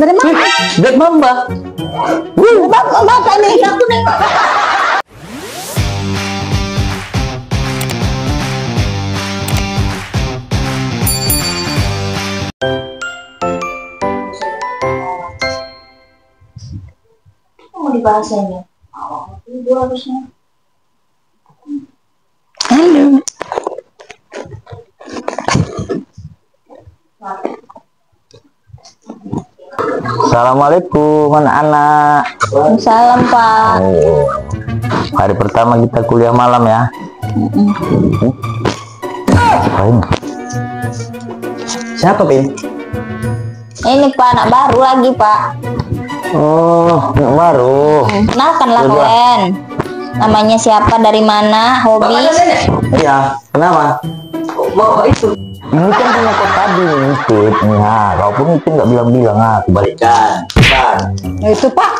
Dari mana? Black Mamba. Bapak nih. Aku nengok. Mau dibahas ini? Ini harusnya. Halo. Assalamualaikum anak-anak. Salam Pak. Oh, hari pertama kita kuliah malam ya. Ngapain? Siapa Pin? Ini Pak, anak baru lagi Pak. Oh, anak baru. Kenalkanlah Udah. kalian. Namanya siapa, dari mana, hobi? Iya, kenapa? Mau itu. Ini kan punya kau tadi ngintip. Nah, kau pun itu nggak bilang-bilang. Ah, kebalikan. Itu Pak.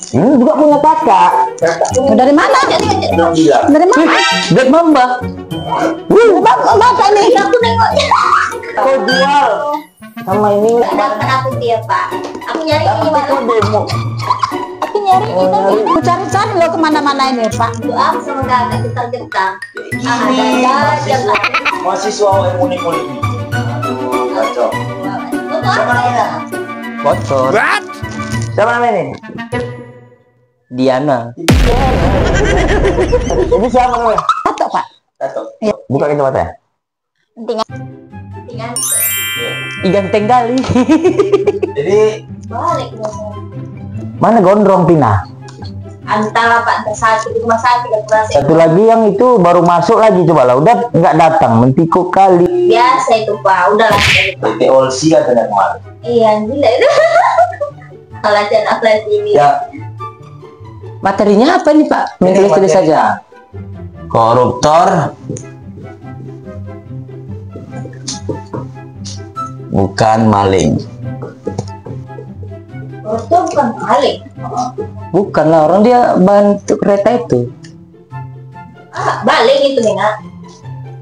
Ini juga punya kakak. Dari mana? Belum bilang. Dari mana? Black Mamba. Bapak nih. Aku nengok. Kau jual sama ini. Dapat aku dia Pak. Aku nyari ini Tapi kau demo. Aku nyari ini tadi. Aku cari-cari lo kemana-mana ini Pak. doa sama kakak getah-getah. Ada jam Mahasiswa yang unik-unik nih. Aduh, kacau. untuk apa ya? Bocor. Siapa namanya ini? Diana. Ini siapa namanya? Tato Pak. Tato. Buka kacamatanya. Tinggal. Tinggal Ganteng kali. Jadi balik dong. Mana gondrong Pina? Antara Pak, antara satu di rumah sakit dan kurasa. Satu lagi yang itu baru masuk lagi, coba lah. Udah nggak datang, mentikuk kali. Biasa itu Pak, udahlah. PT Olsi katanya kemarin. Iya, gila itu. Latihan apa ini? Ya, Materinya apa nih Pak? ini Tulis materinya. saja. Koruptor. Bukan maling. Itu bukan balik. Bukan lah, orang dia bantu kereta itu. Ah, balik itu Nena.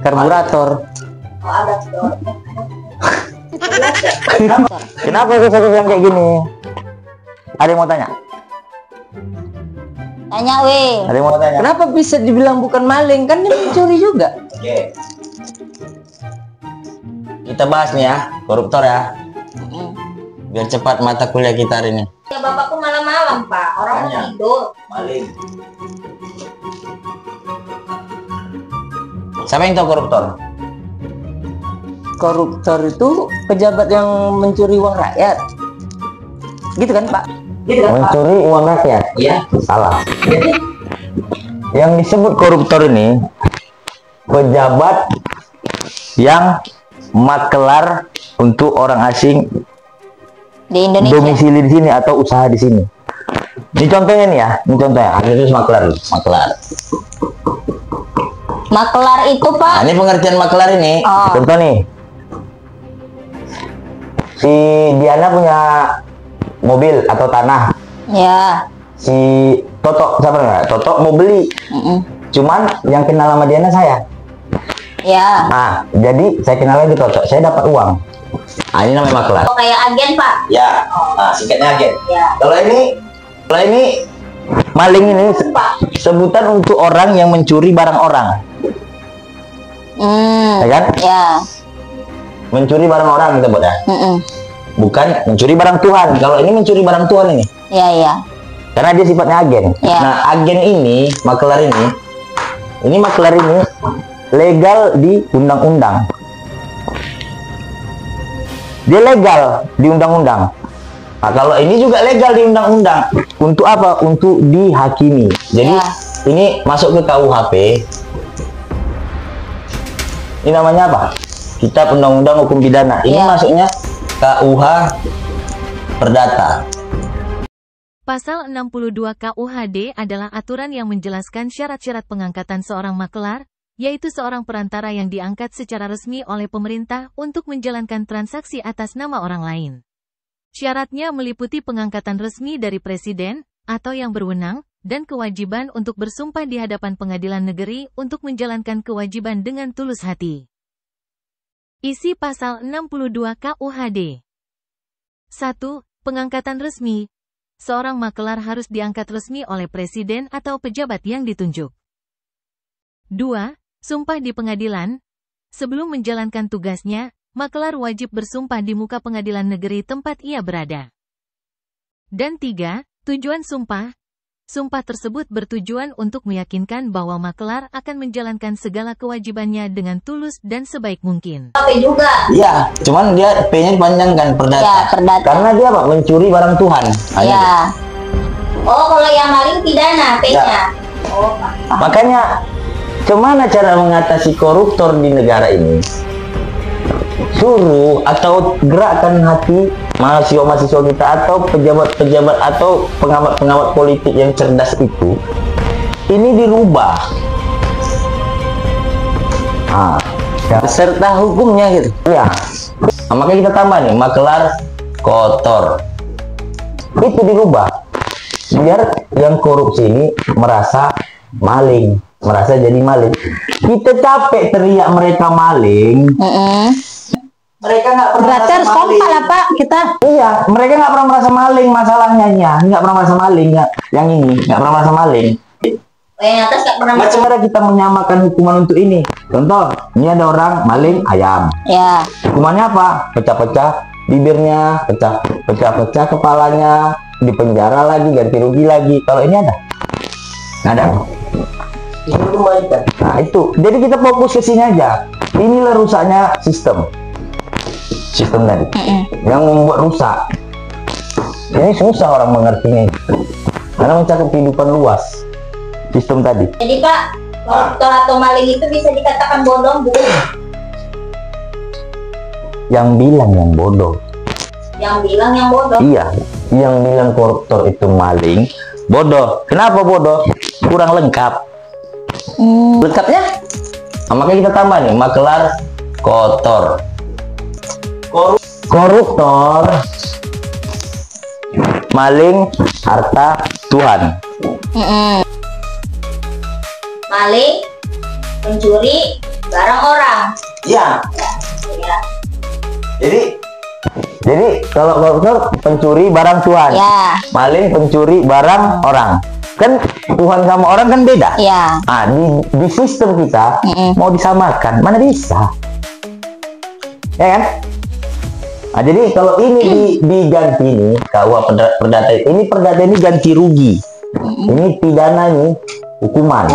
Karburator. Oh, ada tuh. Kenapa susah yang kayak gini? Ada yang mau tanya? Tanya weh. Ada yang mau tanya? Kenapa bisa dibilang bukan maling? Kan dia mencuri juga. Oke. Kita bahas nih ya, koruptor ya. Biar cepat mata kuliah kita hari ini. Ya bapakku malam-malam Pak, orang mau Tanya. tidur. Maling. Siapa yang tahu koruptor? Koruptor itu pejabat yang mencuri uang rakyat. Gitu kan Pak? Mencuri uang rakyat? Iya. Salah. Yang disebut koruptor ini pejabat yang makelar untuk orang asing Di Indonesia. domisili di sini atau usaha di sini. Ini contohnya nih ya, ini contohnya. Ada terus makelar, makelar. Makelar itu Pak. Nah, ini pengertian makelar ini. Oh. Contoh nih, si Diana punya mobil atau tanah. Ya. Si Toto, siapa nggak? Toto mau beli. Cuman yang kenal sama Diana saya. Ya. Nah, jadi saya kenal lagi Toto, saya dapat uang. Nah, ini namanya makelar. Oh, kayak agen Pak. Ya, nah, singkatnya agen. Ya. Kalau ini Maling ini Pak. sebutan untuk orang yang mencuri barang orang, ya kan? Ya. Mencuri barang orang kita buat ya. Bukan mencuri barang Tuhan. Kalau ini mencuri barang Tuhan ini. Ya, ya. Karena dia sifatnya agen. Ya. Nah, agen ini, makelar ini makelar ini legal di undang-undang. Dia legal di undang-undang. Nah, kalau ini juga legal di undang-undang. Untuk apa? Untuk dihakimi. Jadi Ya. ini masuk ke KUHP. Ini namanya apa? Kitab Undang-Undang Hukum Pidana. Ini Ya. masuknya KUH Perdata. Pasal 62 KUHD adalah aturan yang menjelaskan syarat-syarat pengangkatan seorang makelar, yaitu seorang perantara yang diangkat secara resmi oleh pemerintah untuk menjalankan transaksi atas nama orang lain. Syaratnya meliputi pengangkatan resmi dari presiden, atau yang berwenang, dan kewajiban untuk bersumpah di hadapan pengadilan negeri untuk menjalankan kewajiban dengan tulus hati. Isi Pasal 62 KUHD. 1. Pengangkatan resmi. Seorang makelar harus diangkat resmi oleh presiden atau pejabat yang ditunjuk. 2. Sumpah di pengadilan. Sebelum menjalankan tugasnya, makelar wajib bersumpah di muka pengadilan negeri tempat ia berada. Dan 3. Tujuan sumpah. Sumpah tersebut bertujuan untuk meyakinkan bahwa makelar akan menjalankan segala kewajibannya dengan tulus dan sebaik mungkin. Tapi juga. Iya, cuman dia P-nya dipanjangkan perdata. Ya, perdata. Karena dia apa? Mencuri barang Tuhan. Hanya Ya. Oh, kalau yang maling pidana P-nya. Ya. Oh, Makanya, kemana cara mengatasi koruptor di negara ini? Suruh atau gerakkan hati mahasiswa-mahasiswa kita atau pejabat-pejabat atau pengamat-pengamat politik yang cerdas itu, ini dirubah. Beserta hukumnya gitu. Ya. Nah, makanya kita tambah nih, makelar kotor. Itu dirubah. Biar yang korupsi ini merasa maling, merasa jadi maling. Kita capek teriak mereka maling. Mereka nggak pernah Berarti merasa harus maling. kompak lah Pak kita. Iya, mereka nggak pernah merasa maling masalahnya, nggak pernah merasa maling. Yang ini nggak pernah merasa maling. yang atas nggak pernah Macam mana kita menyamakan hukuman untuk ini? Contoh, ini ada orang maling ayam. Ya. Hukumannya apa? Pecah-pecah bibirnya, pecah-pecah kepalanya, dipenjara lagi, ganti rugi lagi. Kalau ini ada? Nggak ada. Nah itu, jadi kita fokus ke sini aja. Inilah rusaknya sistem tadi, yang membuat rusak. Ini susah orang mengertinya, karena mencakup kehidupan luas sistem tadi. Jadi Pak, koruptor atau maling itu bisa dikatakan bodoh, Bu? Yang bilang yang bodoh. Yang bilang yang bodoh. Iya, yang bilang koruptor itu maling, bodoh. Kenapa bodoh? Kurang lengkap. Lengkapnya? Nah, makanya kita tambah nih, makelar kotor. Koruptor maling harta Tuhan. Maling, mencuri barang orang. Ya. Ya. Jadi kalau koruptor pencuri barang Tuhan. Ya. Maling pencuri barang orang. Kan Tuhan sama orang kan beda. Ya. Ah, di sistem kita mau disamakan, mana bisa? Ya kan? Nah, jadi kalau ini diganti nih, KUA perdata ini ganti rugi. Ini pidana nih, hukuman.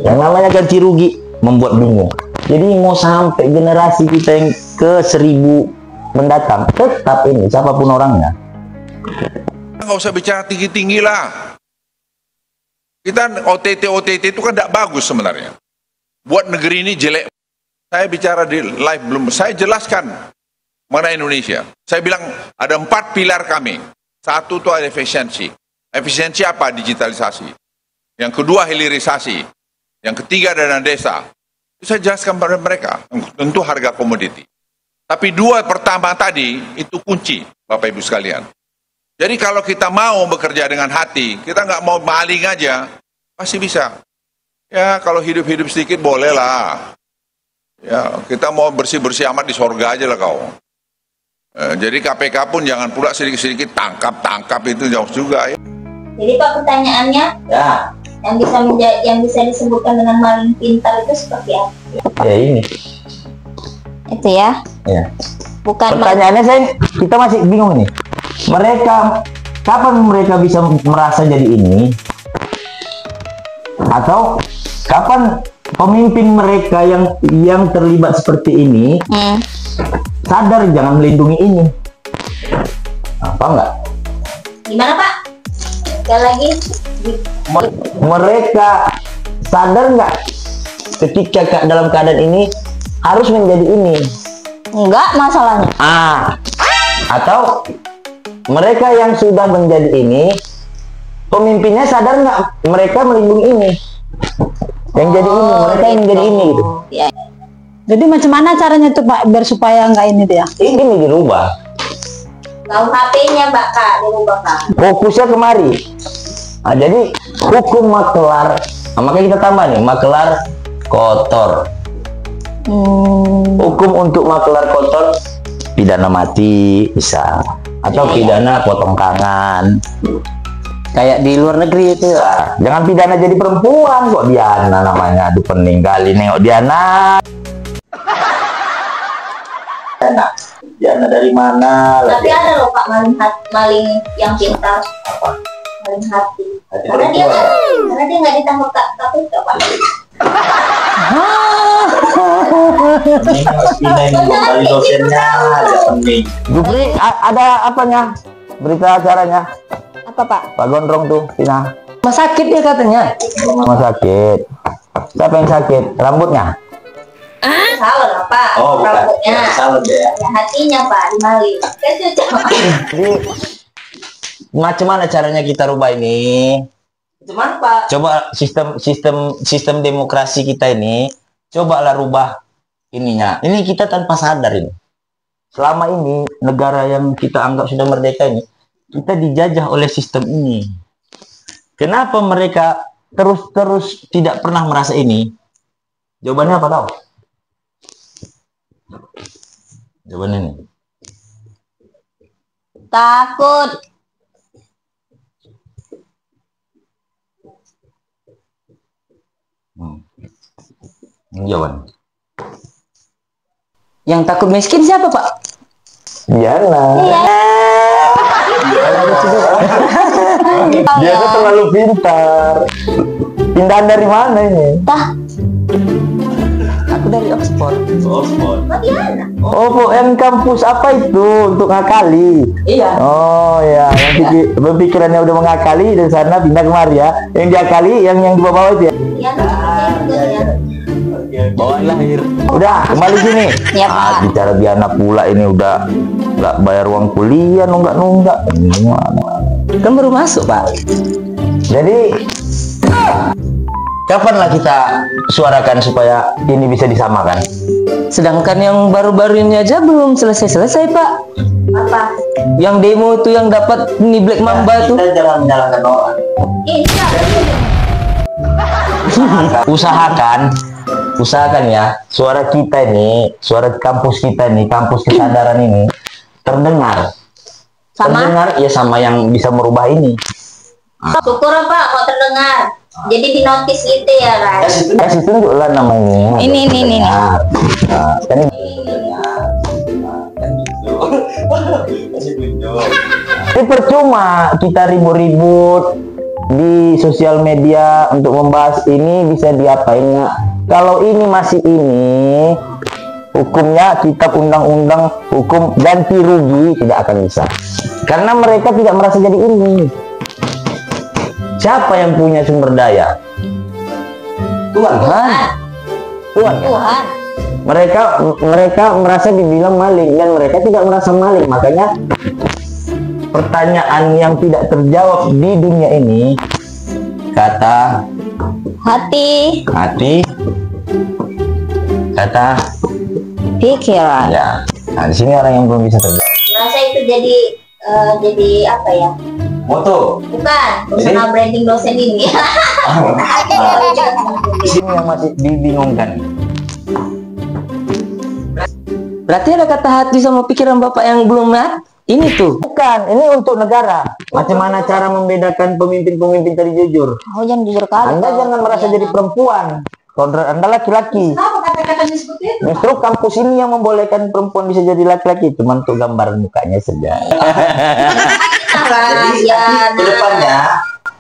Yang namanya ganti rugi membuat bingung. Jadi mau sampai generasi kita yang ke 1000 mendatang, tetap ini siapapun orangnya. Nggak usah bicara tinggi-tinggi lah. Kita OTT itu kan tidak bagus sebenarnya. Buat negeri ini jelek. Saya bicara di live belum, saya jelaskan mengenai Indonesia. Saya bilang ada 4 pilar kami. Satu itu ada efisiensi. Efisiensi apa? Digitalisasi. Yang kedua hilirisasi. Yang ketiga dana desa. Itu saya jelaskan pada mereka. Tentu harga komoditi. Tapi 2 pertama tadi itu kunci, Bapak Ibu sekalian. Jadi kalau kita mau bekerja dengan hati, kita nggak mau maling aja, pasti bisa. Ya kalau hidup-hidup sedikit boleh lah. Ya kita mau bersih-bersih amat di sorga aja lah kau. Jadi KPK pun jangan pula sedikit-sedikit tangkap itu jauh juga ya. Jadi Pak, pertanyaannya, Ya, yang bisa disebutkan dengan maling pintar itu seperti apa? ya ini. Itu ya. Ya. Bukan Pertanyaannya kita masih bingung nih. Mereka kapan mereka bisa merasa jadi ini? Atau kapan pemimpin mereka yang terlibat seperti ini sadar jangan melindungi ini? Apa enggak? Gimana Pak? Sekali lagi. Mereka sadar nggak ketika dalam keadaan ini harus menjadi ini? enggak masalahnya. Atau mereka yang sudah menjadi ini, pemimpinnya sadar nggak mereka melindungi ini? Yang jadi ini, mereka yang jadi ini gitu. Ya. Jadi macam mana caranya tuh Pak biar supaya enggak ini dia? Ini dirubah. KUHP-nya Pak, dirubah Pak. Fokusnya kemari. Nah, jadi hukum makelar, makanya kita tambah nih, makelar kotor. Hukum untuk makelar kotor, pidana mati bisa. atau pidana potong tangan. Kayak di luar negeri itu. Nah, jangan pidana jadi perempuan kok Diana namanya. Aduh pening kali nengok Diana. Diana dari mana? Tapi ada loh Pak maling yang pintar. Maling hati. Karena dia nggak ditangkap KPK Pak. Dari dosennya ada pening. Jupri ada apanya? Berita acaranya? Apa Pak? Pak Gondrong tuh, Tina. Rumah sakit dia katanya. Rumah sakit. Siapa yang sakit? Rambutnya? Salah lah Pak. Oh, bukan. Rambutnya. Salah dia. Ya, hatinya Pak dimaling. Kan cocok. Jadi macam mana caranya kita rubah ini? Cuman Pak, Coba sistem demokrasi kita ini, cobalah rubah ininya. Ini kita tanpa sadar ini. Selama ini negara yang kita anggap sudah merdeka ini, kita dijajah oleh sistem ini. Kenapa mereka terus tidak pernah merasa ini? Jawabannya apa tahu? Jawabannya ini. Takut. Ini jawaban. yang takut miskin siapa Pak? Diana. Dia tuh terlalu pintar. Pindahan dari mana ini? Aku dari Oxford. Oh, yang kampus apa itu untuk ngakali? Iya. Oh ya, yang berpikirannya udah mengakali dari sana pindah kemari ya. Yang diakali, yang di bawah itu ya. Bawaan lahir. Udah kembali sini. Ya, Pak. Bicara Diana pula ini udah nggak bayar uang kuliah, nunggak. Kan baru masuk Pak. Jadi kapanlah kita suarakan supaya ini bisa disamakan? Sedangkan yang baru-baru ini aja belum selesai Pak. Apa? Yang demo itu yang dapat ini Black Mamba tuh. Kita jangan menyalahkan orang. Usahakan ya, suara kita ini, suara kampus kita ini, kampus kesadaran ini terdengar. Terdengar ya sama yang bisa merubah ini. Syukur Pak kok terdengar. Jadi di notis gitu ya kan. Kasih tunjuklah namanya. Ini. Nah, kan ini. Ini percuma kita ribut-ribut di sosial media untuk membahas ini bisa diapain nggak? Kalau ini masih ini hukumnya kitab undang-undang hukum ganti rugi tidak akan bisa karena mereka tidak merasa jadi ini. Siapa yang punya sumber daya? Tuhan. Tuhan. Mereka merasa dibilang maling dan mereka tidak merasa maling. Makanya pertanyaan yang tidak terjawab di dunia ini kata Hati. Kata Pikiran. ya. Nah di sini orang yang belum bisa terjawab. Merasa itu jadi apa ya? Moto. Bukan personal branding dosen ini. Di sini yang masih dibingungkan. Berarti ada kata hati sama pikiran Bapak yang belum ini tuh. Bukan, ini untuk negara. Macam mana cara membedakan pemimpin-pemimpin tadi jujur? Oh, jangan jujur kali. Anda jangan merasa jadi perempuan. Kodrat Anda laki-laki. Kenapa kata-katanya seperti itu? Justru kampus ini yang membolehkan perempuan bisa jadi laki-laki, cuma untuk gambar mukanya saja. Ya, Kedepannya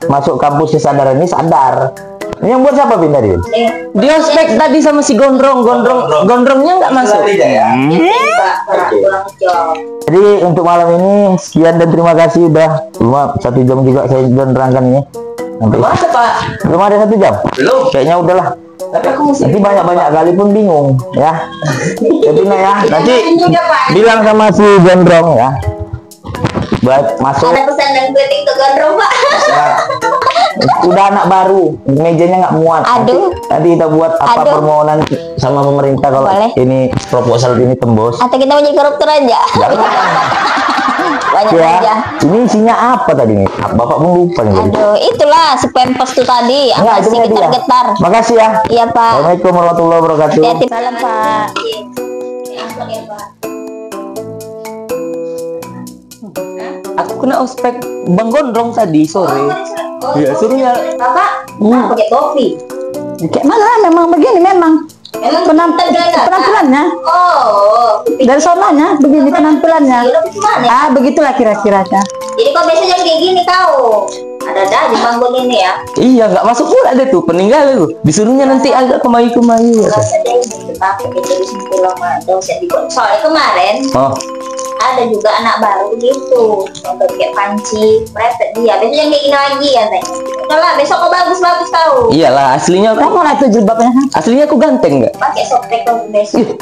masuk kampus kesadaran ini sadar. Ini yang buat siapa pindah dia? Di ospek tadi sama si gondrongnya nggak masuk. Jadi untuk malam ini sekian dan terima kasih udah cuma 1 jam juga saya menerangkan ini. Masa Pak? Belum ada 1 jam. Belum. Kayaknya udahlah. Tapi aku mesti Nanti banyak kali pun bingung ya. Jadi ya, nanti bilang sama si gondrong ya. Buat masuk. Ada pesan dan kritik untuk gondrong Pak. Udah anak baru, mejanya nggak muat. Aduh. Nanti kita buat apa permohonan sama pemerintah kalau Boleh. ini proposal ini tembus. Atau kita mau jadi koruptor aja. Banyak Ya, aja. ini isinya apa tadi nih? Bapak pun lupa nih. Aduh, itulah si pempes tuh tadi. Enggak, Apa itu sih media. getar-getar. Makasih ya. Iya, Pak. Assalamualaikum warahmatullahi wabarakatuh. Hati-hati malam, Pak. Angkot ya Pak. kena ospek Bang Gondrong tadi sore. Iya, suruhnya. Kakak, pakai topi. Kayak mana memang begini memang. Penampilannya Oh, dari sononya begini penampilannya. gimana? Begitulah kira-kiranya. Jadi kau biasa jangan kayak gini kau. Ada di bangun ini ya. Iya, nggak masuk pula deh tuh, peninggal tuh. Disuruhnya nanti agak kemayu-kemayu. Rasa dia ini pakai jadi simpul sama dosen di soalnya kemarin Oh, ada juga anak baru gitu nonton kayak panci prepet dia besok yang kayak gini lagi ya teh udah lah besok kau bagus kau iyalah aslinya Kamu lah itu jilbabnya. aslinya aku ganteng nggak? pakai softtek kau besok